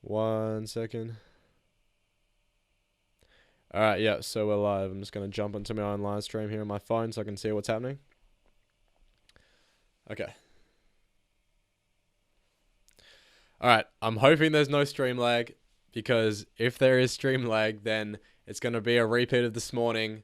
1 second. Alright, yeah, so we're live. I'm just going to jump onto my own live stream here on my phone so I can see what's happening. Okay. Alright, I'm hoping there's no stream lag, because if there is stream lag, then it's going to be a repeat of this morning.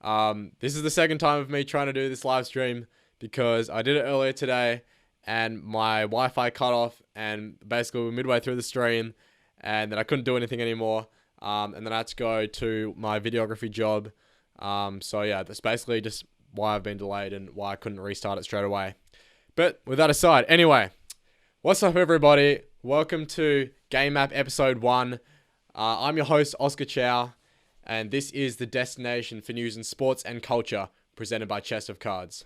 This is the second time of me trying to do this live stream, because I did it earlier today, and my Wi-Fi cut off, and basically we're midway through the stream, and then I couldn't do anything anymore. And then I had to go to my videography job. So yeah, that's basically just why I've been delayed and why I couldn't restart it straight away. But with that aside, anyway, what's up everybody? Welcome to Game Map Episode 1. I'm your host, Oscar Chow, and this is the destination for news in sports and culture, presented by ChestofCards.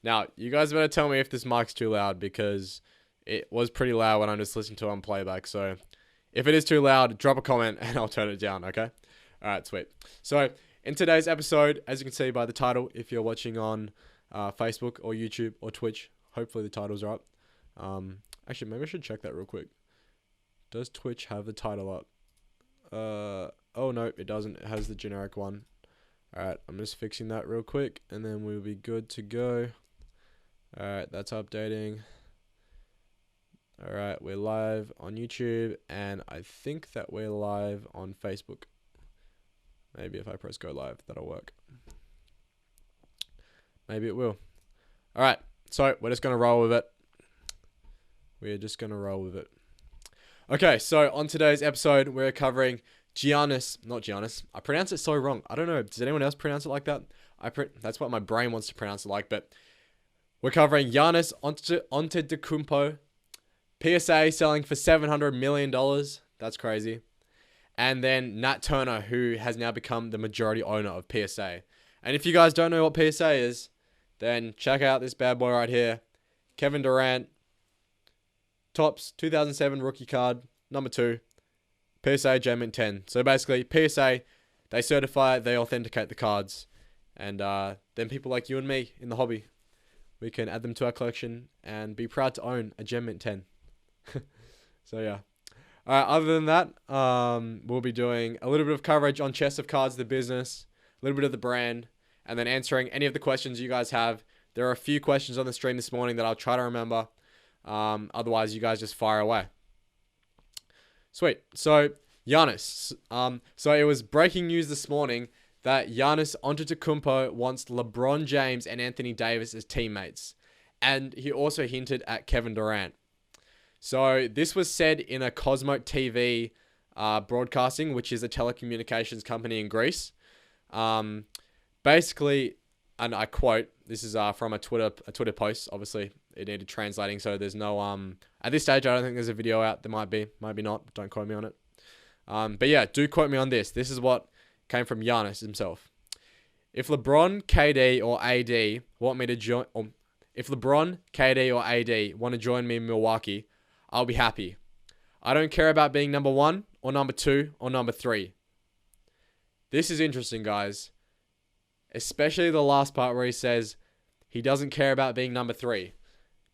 Now, you guys better tell me if this mic's too loud, because it was pretty loud when I just listened to it on playback, so if it is too loud, drop a comment and I'll turn it down, okay? Alright, sweet. So, in today's episode, as you can see by the title, if you're watching on Facebook or YouTube or Twitch, hopefully the titles are up. Actually, maybe I should check that real quick. Does Twitch have the title up? Oh no, it doesn't. It has the generic one. Alright, I'm just fixing that real quick and then we'll be good to go. Alright, that's updating. Alright, we're live on YouTube, and I think that we're live on Facebook. Maybe if I press go live, that'll work. Maybe it will. Alright, so we're just going to roll with it. We're just going to roll with it. Okay, so on today's episode, we're covering not Giannis. I pronounce it so wrong. I don't know, does anyone else pronounce it like that? That's what my brain wants to pronounce it like, but we're covering Giannis Antetokounmpo. PSA selling for $700 million. That's crazy. And then Nat Turner, who has now become the majority owner of PSA. And if you guys don't know what PSA is, then check out this bad boy right here. Kevin Durant. Topps 2007 rookie card. Number 2. PSA Gem Mint 10. So basically, PSA, they certify, they authenticate the cards. And then people like you and me in the hobby, we can add them to our collection and be proud to own a Gem Mint 10. So yeah. Alright, other than that, we'll be doing a little bit of coverage on ChestofCards, the business, a little bit of the brand, and then answering any of the questions you guys have. There are a few questions on the stream this morning that I'll try to remember. Otherwise, you guys just fire away. Sweet. So, Giannis. So it was breaking news this morning that Giannis Antetokounmpo wants LeBron James and Anthony Davis as teammates. And he also hinted at Kevin Durant. So this was said in a Cosmo TV broadcasting, which is a telecommunications company in Greece. Basically, and I quote, this is from a Twitter post. Obviously, it needed translating, so there's no at this stage I don't think there's a video out. There might be not. Don't quote me on it. But yeah, do quote me on this. This is what came from Giannis himself. If LeBron, KD, or AD want me to join, or if LeBron, KD, or AD want to join me in Milwaukee, I'll be happy. I don't care about being number 1 or number 2 or number 3. This is interesting, guys. Especially the last part where he says he doesn't care about being number 3.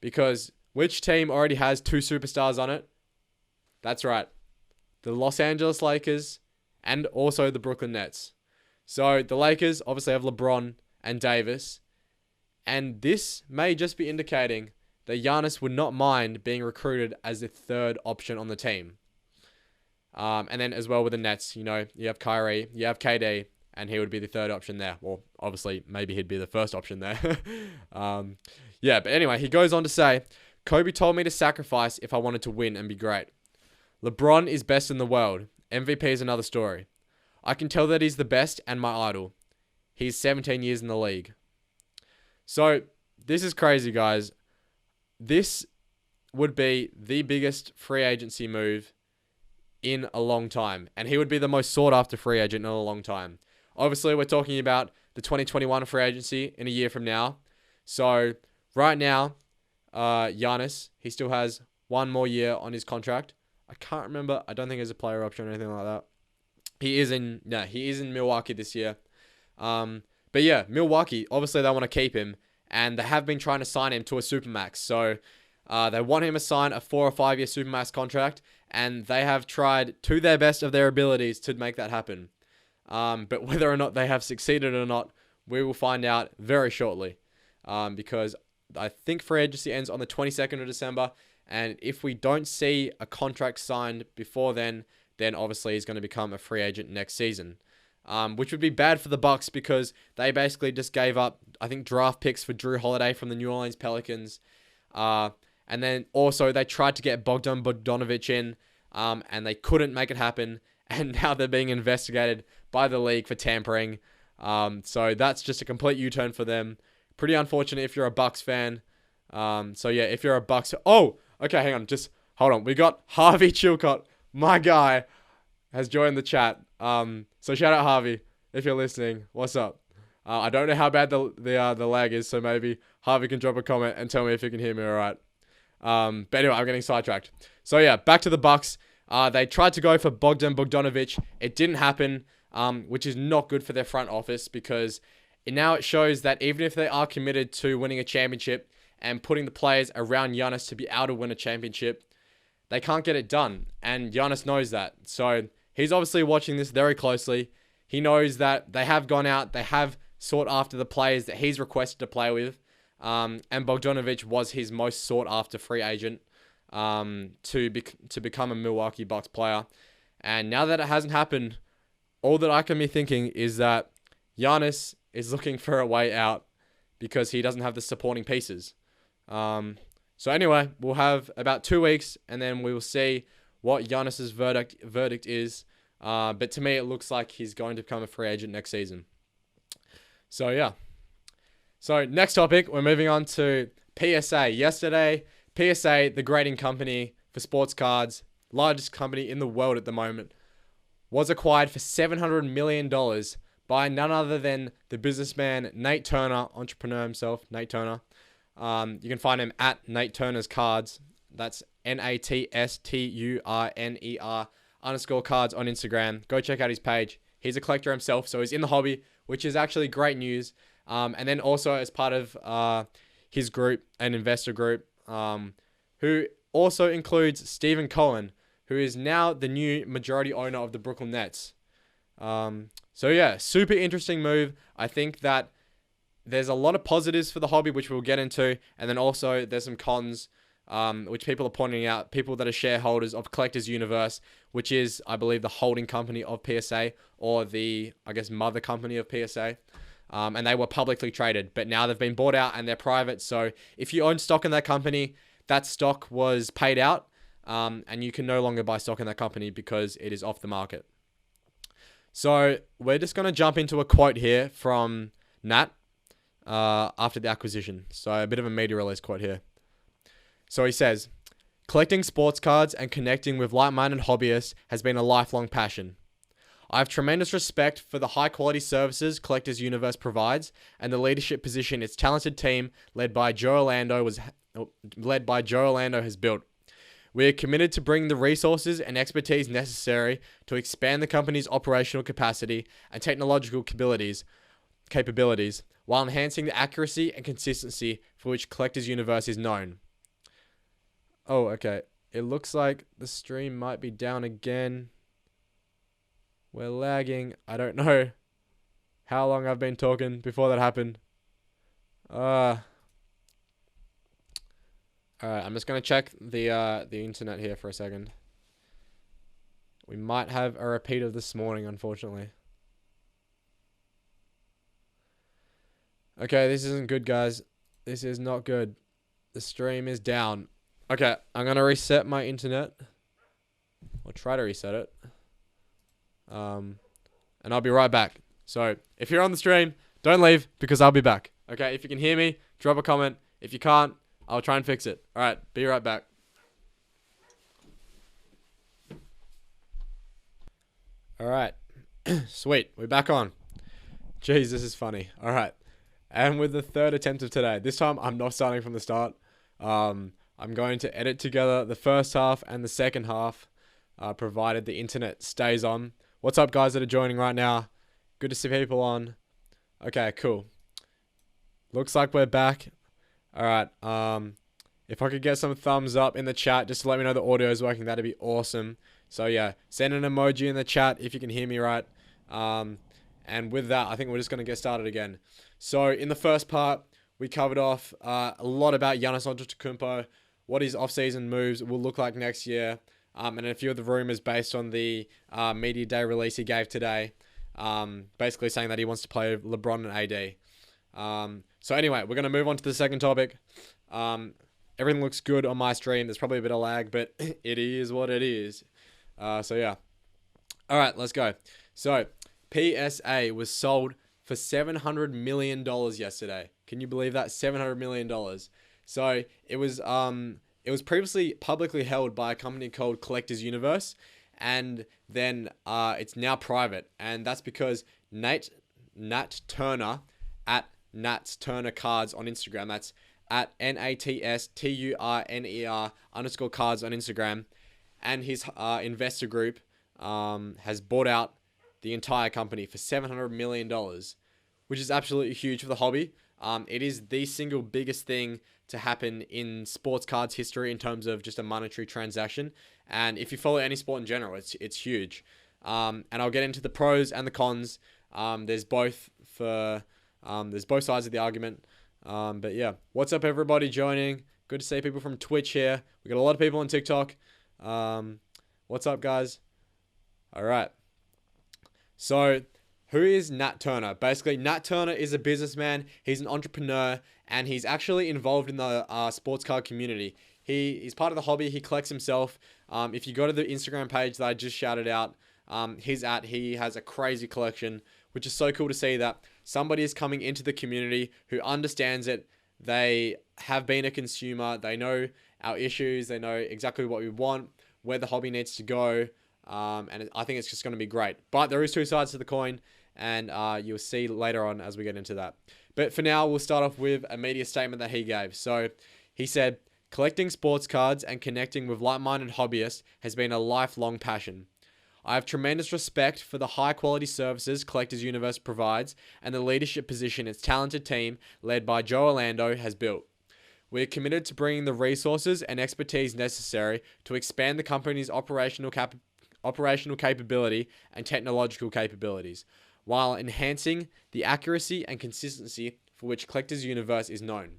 Because which team already has 2 superstars on it? That's right. The Los Angeles Lakers and also the Brooklyn Nets. So the Lakers obviously have LeBron and Davis. And this may just be indicating that Giannis would not mind being recruited as the 3rd option on the team. And then as well with the Nets, you know, you have Kyrie, you have KD, and he would be the 3rd option there. Well, obviously, maybe he'd be the 1st option there. Yeah, but anyway, he goes on to say, Kobe told me to sacrifice if I wanted to win and be great. LeBron is best in the world. MVP is another story. I can tell that he's the best and my idol. He's 17 years in the league. So, this is crazy, guys. This would be the biggest free agency move in a long time. And he would be the most sought after free agent in a long time. Obviously, we're talking about the 2021 free agency in a year from now. So, right now, Giannis, he still has 1 more year on his contract. I can't remember. I don't think there's a player option or anything like that. He is in Milwaukee this year. But yeah, Milwaukee, obviously they want to keep him. And they have been trying to sign him to a Supermax. So they want him to sign a 4 or 5 year Supermax contract. and they have tried to their best of their abilities to make that happen. But whether or not they have succeeded or not, we will find out very shortly. Because I think free agency ends on the 22nd of December, and if we don't see a contract signed before then obviously he's going to become a free agent next season. Which would be bad for the Bucks because they basically just gave up, I think, draft picks for Drew Holiday from the New Orleans Pelicans. And then also they tried to get Bogdan Bogdanovic in, and they couldn't make it happen. And now they're being investigated by the league for tampering. So that's just a complete U-turn for them. Pretty unfortunate if you're a Bucks fan. So yeah, if you're a Bucks... Oh, okay, hang on. Just hold on. We got Harvey Chilcott, my guy, has joined the chat. So shout out Harvey if you're listening. What's up? I don't know how bad the lag is, so maybe Harvey can drop a comment and tell me if you can hear me all right. But anyway, I'm getting sidetracked. So yeah, back to the Bucks. They tried to go for Bogdan Bogdanovic. It didn't happen, which is not good for their front office because now it shows that even if they are committed to winning a championship and putting the players around Giannis to be able to win a championship, they can't get it done. And Giannis knows that. So he's obviously watching this very closely. He knows that they have gone out. They have sought after the players that he's requested to play with. And Bogdanovic was his most sought after free agent to become a Milwaukee Bucks player. And now that it hasn't happened, all that I can be thinking is that Giannis is looking for a way out because he doesn't have the supporting pieces. So anyway, we'll have about 2 weeks and then we will see what Giannis's verdict is. But to me, it looks like he's going to become a free agent next season. So yeah. So next topic, we're moving on to PSA. Yesterday, PSA, the grading company for sports cards, largest company in the world at the moment, was acquired for $700 million by none other than the businessman Nat Turner, entrepreneur himself, Nat Turner. You can find him at Nat Turner's Cards. That's NATSTURNER_cards on Instagram. Go check out his page. He's a collector himself, so he's in the hobby, which is actually great news. And then also as part of his group, an investor group, who also includes Stephen Cohen, who is now the new majority owner of the Brooklyn Nets. So yeah, super interesting move. I think that there's a lot of positives for the hobby, which we'll get into. And then also there's some cons, which people are pointing out, people that are shareholders of Collectors Universe, which is, I believe, the holding company of PSA, or the, I guess, mother company of PSA. And they were publicly traded, but now they've been bought out and they're private. So if you own stock in that company, that stock was paid out, and you can no longer buy stock in that company because it is off the market. So we're just going to jump into a quote here from Nat after the acquisition. So a bit of a media release quote here. So he says, "Collecting sports cards and connecting with like-minded hobbyists has been a lifelong passion. I have tremendous respect for the high-quality services Collectors Universe provides and the leadership position its talented team led by Joe Orlando has built. We are committed to bringing the resources and expertise necessary to expand the company's operational capacity and technological capabilities while enhancing the accuracy and consistency for which Collectors Universe is known." Oh, okay. It looks like the stream might be down again. We're lagging. I don't know how long I've been talking before that happened. Alright, I'm just going to check the internet here for a second. We might have a repeat of this morning, unfortunately. Okay, this isn't good, guys. This is not good. The stream is down. Okay, I'm going to reset my internet. Or try to reset it. And I'll be right back. So, if you're on the stream, don't leave because I'll be back. Okay, if you can hear me, drop a comment. If you can't, I'll try and fix it. Alright, be right back. Alright. Sweet, we're back on. Jeez, this is funny. Alright. And with the third attempt of today. This time, I'm not starting from the start. I'm going to edit together the first half and the second half, provided the internet stays on. What's up, guys that are joining right now? Good to see people on. Okay, cool. Looks like we're back. Alright, If I could get some thumbs up in the chat just to let me know the audio is working, that'd be awesome. So yeah, send an emoji in the chat if you can hear me right. And with that, I think we're just going to get started again. So in the first part, we covered off a lot about Giannis Antetokounmpo, what his off-season moves will look like next year, and a few of the rumors based on the media day release he gave today, basically saying that he wants to play LeBron and AD. So anyway, we're going to move on to the second topic. Everything looks good on my stream. There's probably a bit of lag, but it is what it is. So yeah. All right, let's go. So PSA was sold for $700 million yesterday. Can you believe that? $700 million. So it was previously publicly held by a company called Collectors Universe, and then it's now private, and that's because Nat Turner at Nat's Turner Cards on Instagram. That's at NATSTURNER _cards on Instagram, and his investor group has bought out the entire company for $700 million, which is absolutely huge for the hobby. It is the single biggest thing to happen in sports cards history in terms of just a monetary transaction. And if you follow any sport in general, it's huge. And I'll get into the pros and the cons. There's both sides of the argument. But yeah, what's up everybody joining? Good to see people from Twitch here. We got a lot of people on TikTok. What's up guys? All right. So who is Nat Turner? Basically, Nat Turner is a businessman. He's an entrepreneur, and he's actually involved in the sports card community. He's part of the hobby. He collects himself. If you go to the Instagram page that I just shouted out, he has a crazy collection, which is so cool to see that somebody is coming into the community who understands it. They have been a consumer. They know our issues. They know exactly what we want, where the hobby needs to go. And I think it's just going to be great. But there is two sides to the coin, and you'll see later on as we get into that. But for now, we'll start off with a media statement that he gave. So he said, collecting sports cards and connecting with like-minded hobbyists has been a lifelong passion. I have tremendous respect for the high-quality services Collectors Universe provides and the leadership position its talented team, led by Joe Orlando, has built. We are committed to bringing the resources and expertise necessary to expand the company's operational capability and technological capabilities, while enhancing the accuracy and consistency for which Collectors Universe is known.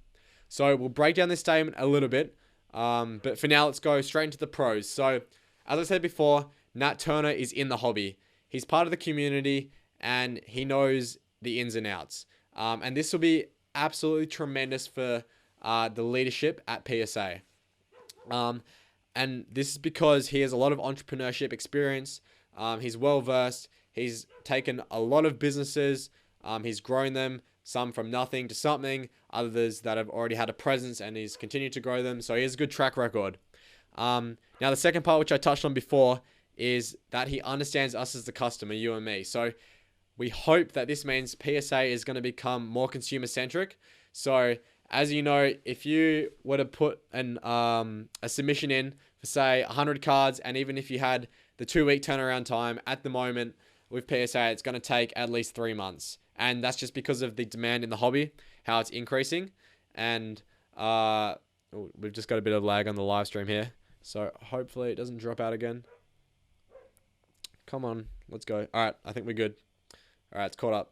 So we'll break down this statement a little bit, but for now, let's go straight into the pros. So, as I said before, Nat Turner is in the hobby. He's part of the community, and he knows the ins and outs. And this will be absolutely tremendous for the leadership at PSA. And this is because he has a lot of entrepreneurship experience. He's well-versed. He's taken a lot of businesses. He's grown them, some from nothing to something, others that have already had a presence, and he's continued to grow them. So he has a good track record. Now, the second part, which I touched on before, is that he understands us as the customer, you and me. So we hope that this means PSA is going to become more consumer-centric. So as you know, if you were to put a submission in for, say, 100 cards, and even if you had the 2-week turnaround time, at the moment with PSA, it's going to take at least 3 months. And that's just because of the demand in the hobby, how it's increasing. And we've just got a bit of lag on the live stream here. So hopefully it doesn't drop out again. Come on, let's go. All right, I think we're good. All right, it's caught up.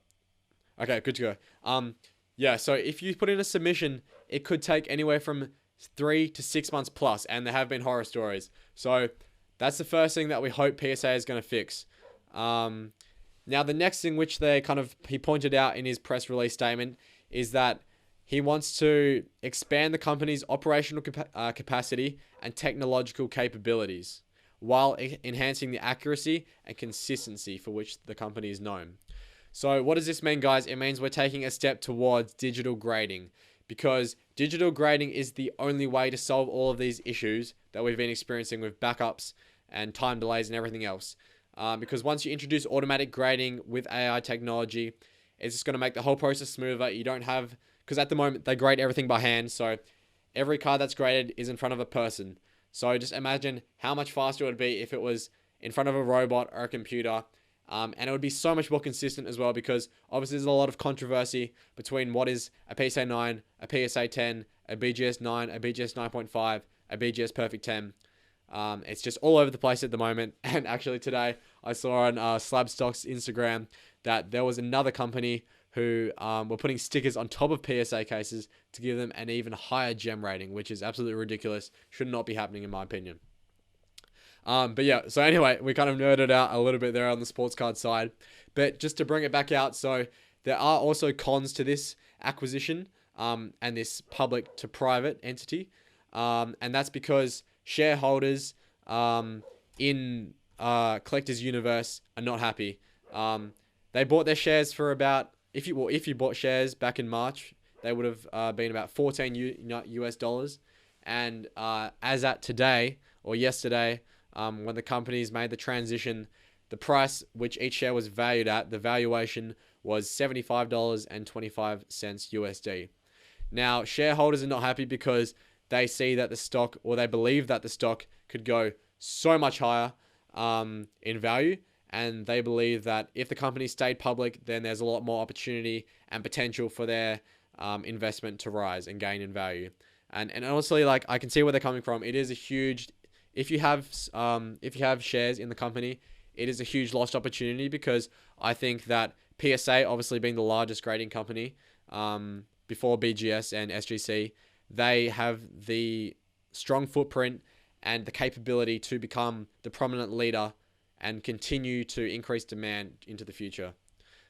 Okay, good to go. Yeah, so if you put in a submission, it could take anywhere from 3 to 6 months plus, and there have been horror stories. So that's the first thing that we hope PSA is going to fix. Now, the next thing which he pointed out in his press release statement is that he wants to expand the company's operational capacity and technological capabilities, while enhancing the accuracy and consistency for which the company is known. So what does this mean, guys? It means we're taking a step towards digital grading, because digital grading is the only way to solve all of these issues that we've been experiencing with backups and time delays and everything else. Because once you introduce automatic grading with AI technology, it's just going to make the whole process smoother. You don't have, because at the moment they grade everything by hand, so every card that's graded is in front of a person. So just imagine how much faster it would be if it was in front of a robot or a computer. And it would be so much more consistent as well, because obviously there's a lot of controversy between what is a PSA 9, a PSA 10, a BGS 9, a BGS 9.5, a BGS Perfect 10. It's just all over the place at the moment. And actually today I saw on Slab Stock's Instagram that there was another company who were putting stickers on top of PSA cases to give them an even higher gem rating, which is absolutely ridiculous. Should not be happening in my opinion. But yeah, so anyway, we kind of nerded out a little bit there on the sports card side. But just to bring it back out, so there are also cons to this acquisition and this public to private entity. And that's because shareholders in Collector's Universe are not happy. They bought their shares for about, if you bought shares back in March, they would have been about $14 US. And as at today or yesterday, when the companies made the transition, the price which each share was valued at, the valuation was $75.25 USD. Now, shareholders are not happy because they see that the stock, or they believe that the stock could go so much higher in value. And they believe that if the company stayed public, then there's a lot more opportunity and potential for their investment to rise and gain in value. And honestly, like, I can see where they're coming from. It is a huge, if you have shares in the company, it is a huge lost opportunity, because I think that PSA, obviously being the largest grading company before BGS and SGC, they have the strong footprint and the capability to become the prominent leader and continue to increase demand into the future.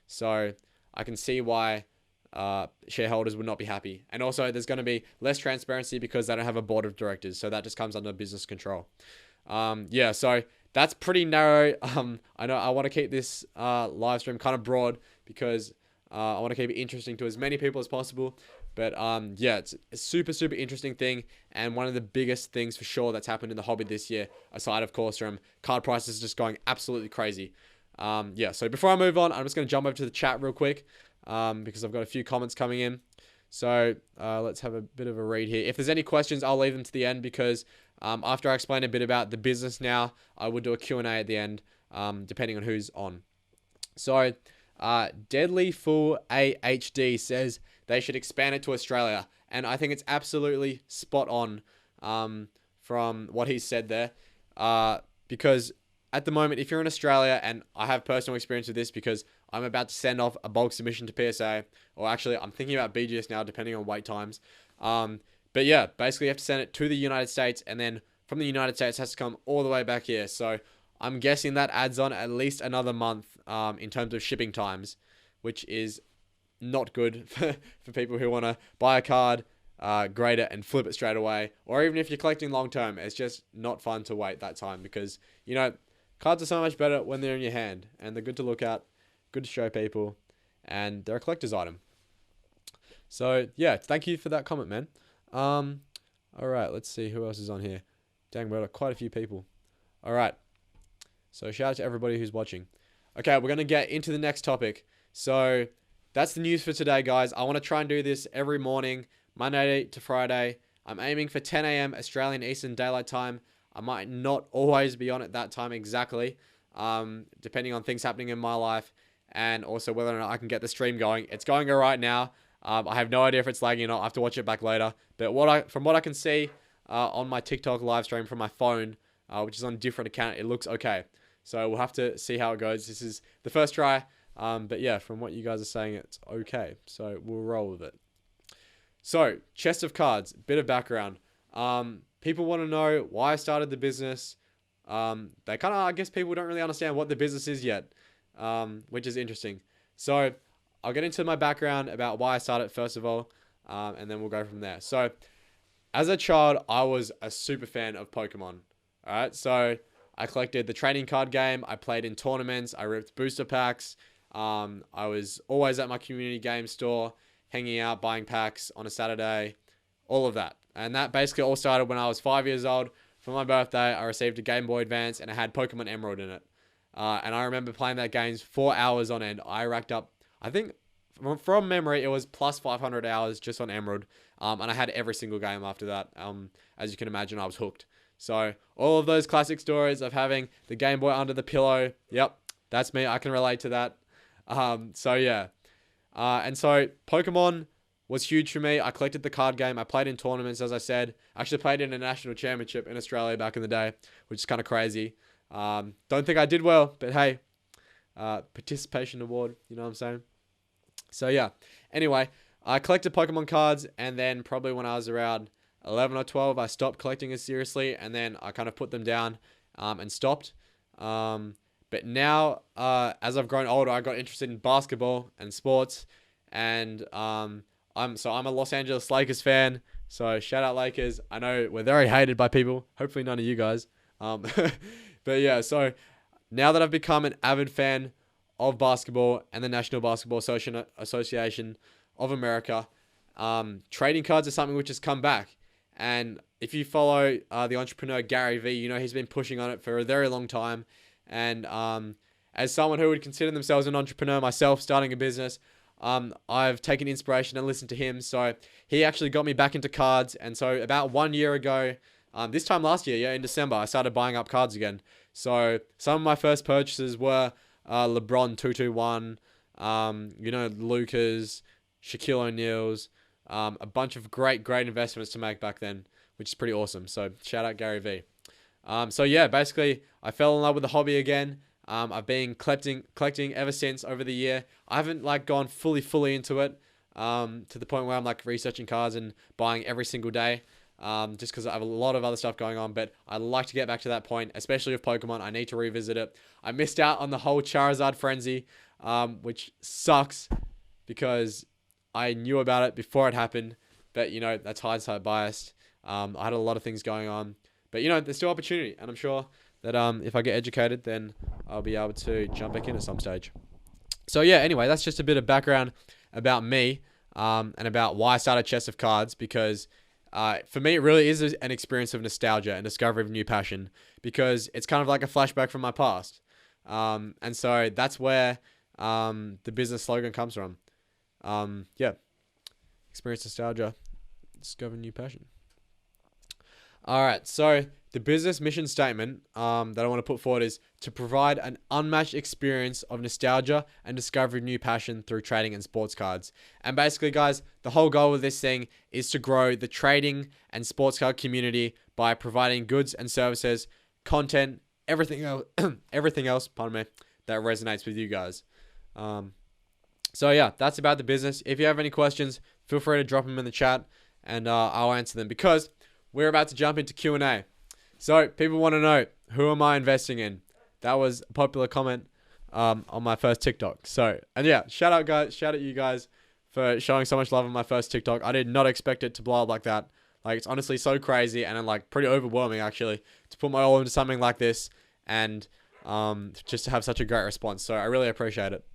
So I can see why shareholders would not be happy. And also there's going to be less transparency because they don't have a board of directors. So that just comes under business control. Yeah, so that's pretty narrow. I know I want to keep this live stream kind of broad because I want to keep it interesting to as many people as possible. But yeah, it's a super, super interesting thing, and one of the biggest things for sure that's happened in the hobby this year, aside of course from card prices just going absolutely crazy. Yeah, so before I move on, I'm just going to jump over to the chat real quick because I've got a few comments coming in. So let's have a bit of a read here. If there's any questions, I'll leave them to the end, because after I explain a bit about the business now, I would do a Q&A at the end, depending on who's on. So Deadly Fool AHD says they should expand it to Australia, and I think it's absolutely spot on from what he said there, because at the moment, if you're in Australia, and I have personal experience with this because I'm about to send off a bulk submission to PSA, or actually I'm thinking about BGS now, depending on wait times. But yeah, basically you have to send it to the United States, and then from the United States it has to come all the way back here. So I'm guessing that adds on at least another month in terms of shipping times, which is not good for people who want to buy a card, grade it, and flip it straight away. Or even if you're collecting long term, it's just not fun to wait that time, because, you know, cards are so much better when they're in your hand, and they're good to look at, good to show people, and they're a collector's item. So yeah, thank you for that comment, man. All right, let's see who else is on here. Dang, we've got quite a few people. All right, so shout out to everybody who's watching. Okay, we're gonna get into the next topic. So that's the news for today, guys. I want to try and do this every morning, Monday to Friday. I'm aiming for 10 a.m. Australian Eastern Daylight Time. I might not always be on at that time exactly, depending on things happening in my life, and also whether or not I can get the stream going. It's going all right now. I have no idea if it's lagging or not. I have to watch it back later. But from what I can see on my TikTok live stream from my phone, which is on a different account, it looks okay. So we'll have to see how it goes. This is the first try. But yeah, from what you guys are saying, it's okay. So we'll roll with it. So, Chest of Cards, bit of background. People want to know why I started the business. They kind of, I guess people don't really understand what the business is yet, which is interesting. So, I'll get into my background about why I started first of all, and then we'll go from there. So, as a child, I was a super fan of Pokemon. Alright, so I collected the trading card game, I played in tournaments, I ripped booster packs, I was always at my community game store, hanging out, buying packs on a Saturday, all of that. And that basically all started when I was 5 years old. For my birthday, I received a Game Boy Advance, and it had Pokemon Emerald in it. And I remember playing that game 4 hours on end. I racked up, I think, from memory, it was plus 500 hours just on Emerald. And I had every single game after that. As you can imagine, I was hooked. So all of those classic stories of having the Game Boy under the pillow, yep, that's me. I can relate to that. So yeah. And so Pokemon was huge for me. I collected the card game. I played in tournaments, as I said. I actually played in a national championship in Australia back in the day, which is kind of crazy. Don't think I did well, but hey, participation award, you know what I'm saying? So yeah, anyway, I collected Pokemon cards, and then probably when I was around 11 or 12, I stopped collecting as seriously, and then I kind of put them down and stopped. But now, as I've grown older, I got interested in basketball and sports, and I'm a Los Angeles Lakers fan. So shout out Lakers. I know we're very hated by people. Hopefully none of you guys. But yeah, so now that I've become an avid fan of basketball and the National Basketball Association of America, trading cards is something which has come back. And if you follow the entrepreneur Gary Vee, you know he's been pushing on it for a very long time. And as someone who would consider themselves an entrepreneur myself, starting a business, I've taken inspiration and listened to him. So he actually got me back into cards. And so about 1 year ago, this time last year, yeah, in December, I started buying up cards again. So some of my first purchases were Lebron 221, Lucas, Shaquille O'Neal's, a bunch of great investments to make back then, which is pretty awesome. So shout out Gary Vee. So yeah, basically I fell in love with the hobby again. I've been collecting ever since over the year. I haven't gone fully into it, to the point where I'm researching cards and buying every single day. Just because I have a lot of other stuff going on, but I'd like to get back to that point, especially with Pokemon. I need to revisit it. I missed out on the whole Charizard frenzy, which sucks because I knew about it before it happened, but that's hindsight biased. I had a lot of things going on, but there's still opportunity, and I'm sure that if I get educated, then I'll be able to jump back in at some stage. So yeah, anyway, that's just a bit of background about me, and about why I started Chest of Cards, because for me, it really is an experience of nostalgia and discovery of new passion, because it's kind of like a flashback from my past. And so that's where the business slogan comes from. Yeah, experience nostalgia, discover new passion. All right, so the business mission statement that I want to put forward is to provide an unmatched experience of nostalgia and discovery of new passion through trading and sports cards. And basically, guys, the whole goal of this thing is to grow the trading and sports card community by providing goods and services, content, everything else, pardon me, that resonates with you guys. So yeah, that's about the business. If you have any questions, feel free to drop them in the chat, and I'll answer them, because we're about to jump into Q&A. So people want to know, who am I investing in? That was a popular comment on my first TikTok. So, and yeah, shout out you guys for showing so much love on my first TikTok. I did not expect it to blow up like that. It's honestly so crazy, and pretty overwhelming actually to put my all into something like this, and just to have such a great response. So I really appreciate it.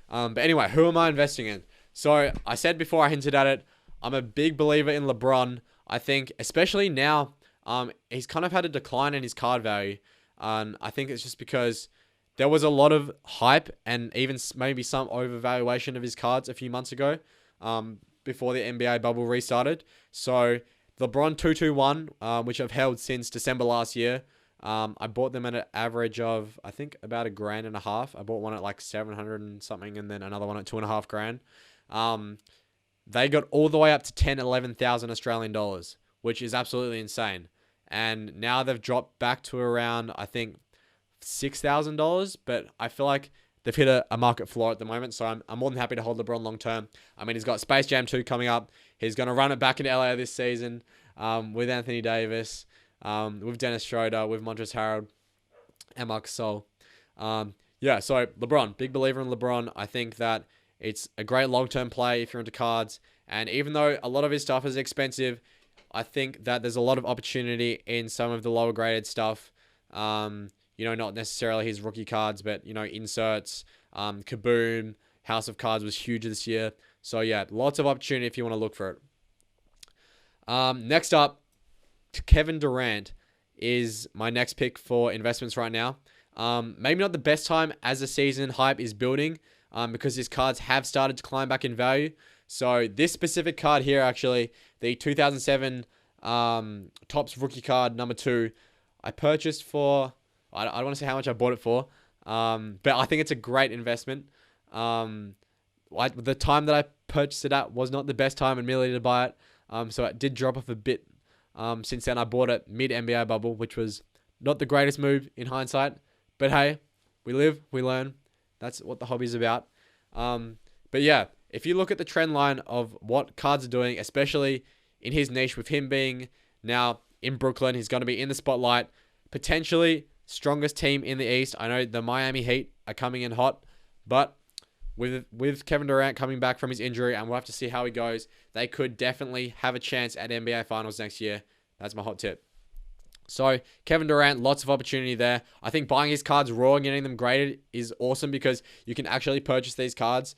But anyway, who am I investing in? So I said before, I hinted at it, I'm a big believer in LeBron. I think, especially now, he's kind of had a decline in his card value. And I think it's just because there was a lot of hype and even maybe some overvaluation of his cards a few months ago, before the NBA bubble restarted. So LeBron 221, which I've held since December last year, I bought them at an average of, I think, about $1,500. I bought one at 700 and something, and then another one at $2,500. They got all the way up to 11,000 Australian dollars, which is absolutely insane. And now they've dropped back to around, I think, $6,000. But I feel like they've hit a market floor at the moment. So I'm more than happy to hold LeBron long term. I mean, he's got Space Jam 2 coming up. He's going to run it back into LA this season, with Anthony Davis, with Dennis Schroeder, with Montrezl Harrell, and Marc Gasol. Yeah, so LeBron, big believer in LeBron. I think that it's a great long-term play if you're into cards. And even though a lot of his stuff is expensive, I think that there's a lot of opportunity in some of the lower graded stuff. Not necessarily his rookie cards, but, inserts, Kaboom, House of Cards was huge this year. So yeah, lots of opportunity if you want to look for it. Next up, Kevin Durant is my next pick for investments right now. Maybe not the best time as the season hype is building, because his cards have started to climb back in value. So this specific card here, actually, the 2007 Topps rookie card number 2, I purchased for, I don't want to say how much I bought it for, but I think it's a great investment. The time that I purchased it at was not the best time immediately to buy it. So it did drop off a bit. Since then, I bought it mid NBA bubble, which was not the greatest move in hindsight. But hey, we live, we learn. That's what the hobby's about. But yeah, if you look at the trend line of what cards are doing, especially in his niche, with him being now in Brooklyn, he's going to be in the spotlight, potentially strongest team in the East. I know the Miami Heat are coming in hot, but with Kevin Durant coming back from his injury, and we'll have to see how he goes, they could definitely have a chance at NBA Finals next year. That's my hot tip. So Kevin Durant, lots of opportunity there. I think buying his cards raw and getting them graded is awesome because you can actually purchase these cards.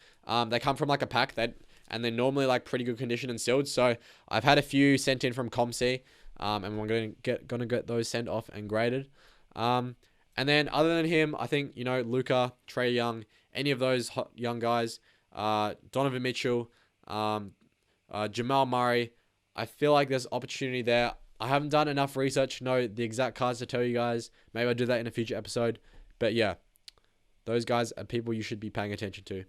They come from like a pack and they're normally like pretty good condition and sealed. So I've had a few sent in from ComC, and we're gonna get those sent off and graded. And then other than him, I think Luka, Trae Young, any of those hot young guys, Donovan Mitchell, Jamal Murray. I feel like there's opportunity there. I haven't done enough research to know the exact cards to tell you guys. Maybe I'll do that in a future episode. But yeah, those guys are people you should be paying attention to.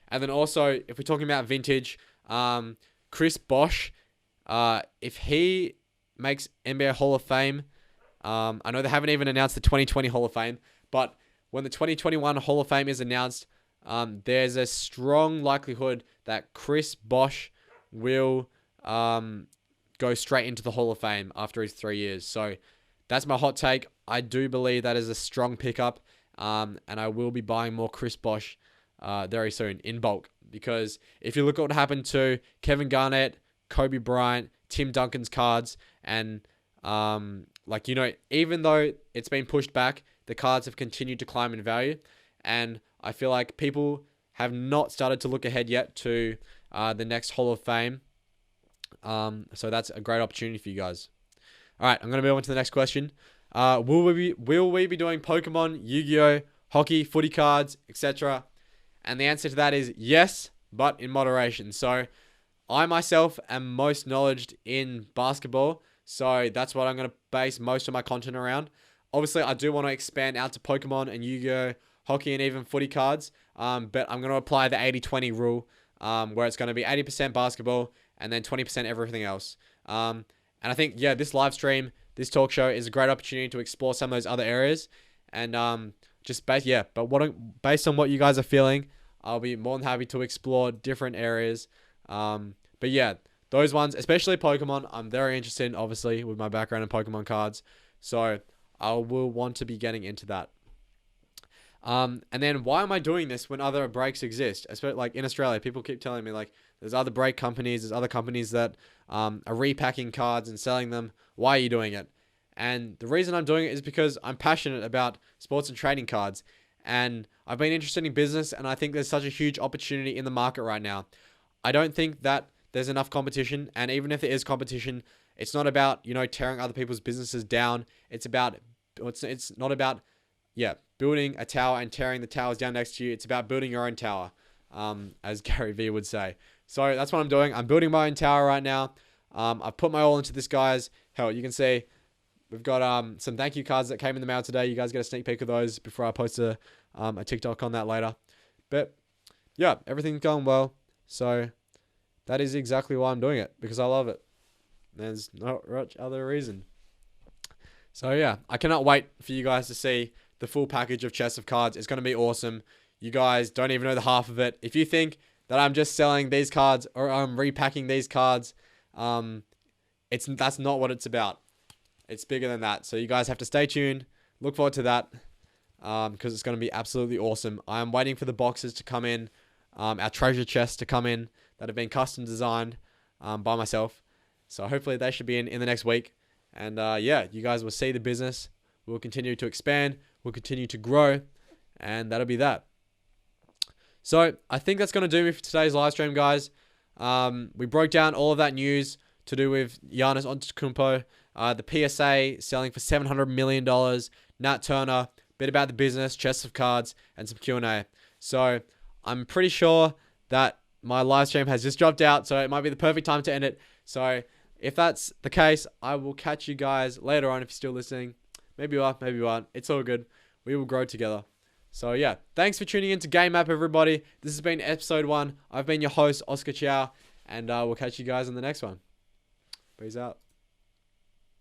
And then also, if we're talking about vintage, Chris Bosh, if he makes NBA Hall of Fame, I know they haven't even announced the 2020 Hall of Fame, but when the 2021 Hall of Fame is announced, there's a strong likelihood that Chris Bosh will go straight into the Hall of Fame after his 3 years. So that's my hot take. I do believe that is a strong pickup, and I will be buying more Chris Bosh very soon in bulk, because if you look at what happened to Kevin Garnett, Kobe Bryant, Tim Duncan's cards, and even though it's been pushed back, the cards have continued to climb in value, and I feel like people have not started to look ahead yet to the next Hall of Fame. So that's a great opportunity for you guys. All right, I'm going to move on to the next question. Will we be doing Pokemon, Yu-Gi-Oh, hockey, footy cards, etc.? And the answer to that is yes, but in moderation. So I myself am most knowledgeable in basketball, so that's what I'm going to base most of my content around. Obviously, I do want to expand out to Pokemon and Yu-Gi-Oh, hockey, and even footy cards, but I'm going to apply the 80-20 rule, where it's going to be 80% basketball and then 20% everything else. And I think, yeah, this live stream, this talk show is a great opportunity to explore some of those other areas. And based on what you guys are feeling, I'll be more than happy to explore different areas. But yeah, those ones, especially Pokemon, I'm very interested in, obviously, with my background in Pokemon cards. So I will want to be getting into that. And then why am I doing this when other breaks exist? Especially like in Australia, people keep telling me like there's other break companies, there's other companies that are repacking cards and selling them. Why are you doing it? And the reason I'm doing it is because I'm passionate about sports and trading cards, and I've been interested in business, and I think there's such a huge opportunity in the market right now. I don't think that there's enough competition, and even if there is competition, it's not about tearing other people's businesses down. It's not about building a tower and tearing the towers down next to you. It's about building your own tower, as Gary Vee would say. So that's what I'm doing. I'm building my own tower right now. I've put my all into this, guys. Hell, you can see we've got some thank you cards that came in the mail today. You guys get a sneak peek of those before I post a TikTok on that later. But yeah, everything's going well. So that is exactly why I'm doing it, because I love it. There's no much other reason. So yeah, I cannot wait for you guys to see the full package of Chest of Cards. It's going to be awesome. You guys don't even know the half of it. If you think that I'm just selling these cards or I'm repacking these cards, that's not what it's about. It's bigger than that. So you guys have to stay tuned. Look forward to that, because it's going to be absolutely awesome. I am waiting for the boxes to come in, our treasure chests to come in that have been custom designed by myself. So hopefully they should be in the next week. And you guys will see the business. We'll continue to expand. We'll continue to grow. And that'll be that. So I think that's going to do me for today's live stream, guys. We broke down all of that news to do with Giannis Antetokounmpo, the PSA selling for $700 million, Nat Turner, bit about the business, Chest of Cards, and some Q&A. So I'm pretty sure that my live stream has just dropped out, so it might be the perfect time to end it. So if that's the case, I will catch you guys later on if you're still listening. Maybe you are, maybe you aren't. It's all good. We will grow together. So yeah, thanks for tuning in to Game Map, everybody. This has been episode 1. I've been your host, Oscar Chow, and we'll catch you guys in the next one. Peace out.